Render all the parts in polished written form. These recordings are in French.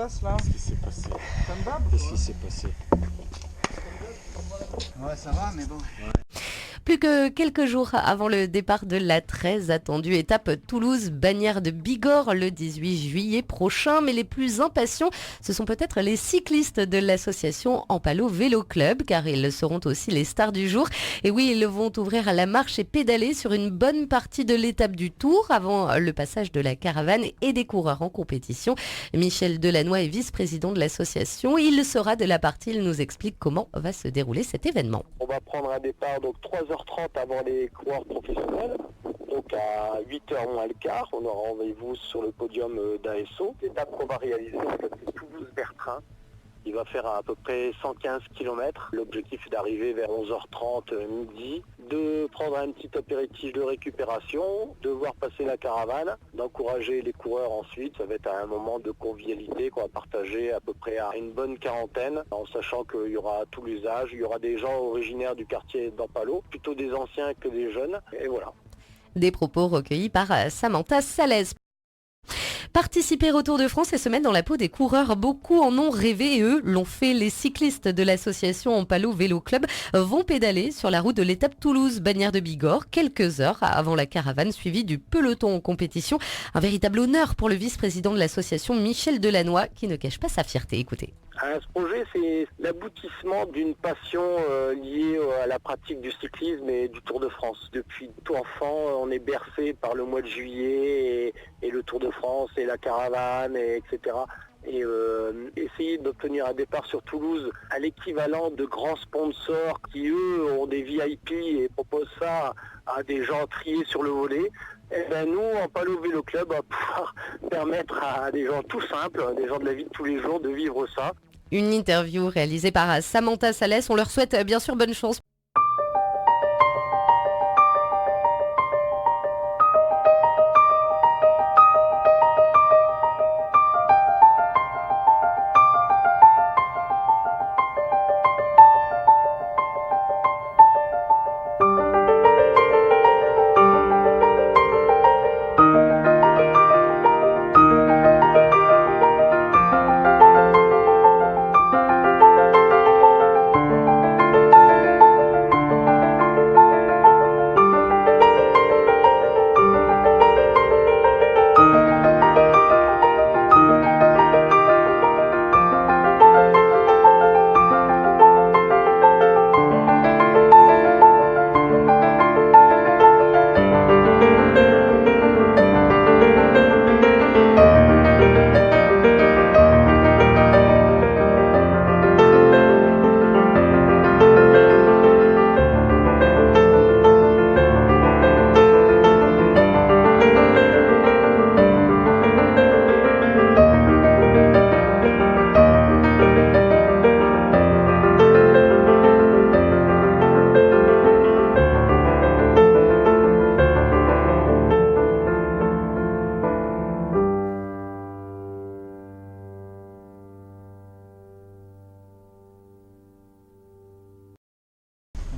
passe là? Qu'est-ce qui s'est passé? Comme d'hab? Qu'est-ce qui s'est passé? Ouais, ça va, mais bon. Plus que quelques jours avant le départ de la très attendue étape Toulouse-Bagnères de Bigorre le 18 juillet prochain. Mais les plus impatients, ce sont peut-être les cyclistes de l'association Ampalo Vélo Club, car ils seront aussi les stars du jour. Et oui, ils vont ouvrir la marche et pédaler sur une bonne partie de l'étape du Tour avant le passage de la caravane et des coureurs en compétition. Michel Delannoy est vice-président de l'association. Il sera de la partie, il nous explique comment va se dérouler cet événement. On va prendre un départ donc 3h30 avant les coureurs professionnels, donc à 8h moins le quart, on aura rendez-vous sur le podium d'ASO. L'étape qu'on va réaliser, c'est Toulouse-Bertrin. Il va faire à peu près 115 km. L'objectif est d'arriver vers 11h30 midi, de prendre un petit apéritif de récupération, de voir passer la caravane, d'encourager les coureurs ensuite. Ça va être un moment de convivialité qu'on va partager à peu près à une bonne quarantaine, en sachant qu'il y aura tous les âges. Il y aura des gens originaires du quartier d'Ampalo, plutôt des anciens que des jeunes, et voilà. Des propos recueillis par Samantha Salès. Participer au Tour de France et se mettre dans la peau des coureurs, beaucoup en ont rêvé et eux l'ont fait. Les cyclistes de l'association Ampalo Vélo Club vont pédaler sur la route de l'étape Toulouse-Bagnères de Bigorre quelques heures avant la caravane suivie du peloton en compétition. Un véritable honneur pour le vice-président de l'association Michel Delannoy qui ne cache pas sa fierté. Écoutez. Ce projet, c'est l'aboutissement d'une passion liée à la pratique du cyclisme et du Tour de France. Depuis tout enfant, on est bercé par le mois de juillet et le Tour de France et la caravane, etc. Et essayer d'obtenir un départ sur Toulouse à l'équivalent de grands sponsors qui, eux, ont des VIP et proposent ça à des gens triés sur le volet. Et ben nous, Ampalo Vélo Club, on va pouvoir permettre à des gens tout simples, des gens de la vie de tous les jours, de vivre ça. Une interview réalisée par Samantha Salès. On leur souhaite bien sûr bonne chance.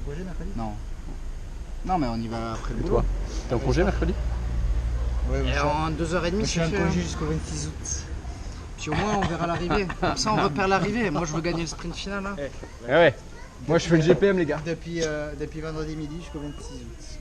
Congé mercredi? Non. Non, mais on y va après le boulot. Toi, t'es en congé mercredi? Ouais, Et en 2h30, je suis c'est en fait. congé jusqu'au 26 août. Puis au moins, on verra l'arrivée. Comme ça, on repère l'arrivée. Moi, je veux gagner le sprint final. Hein. Ah ouais. Moi je fais le GPM les gars. Depuis vendredi midi jusqu'au 26 août.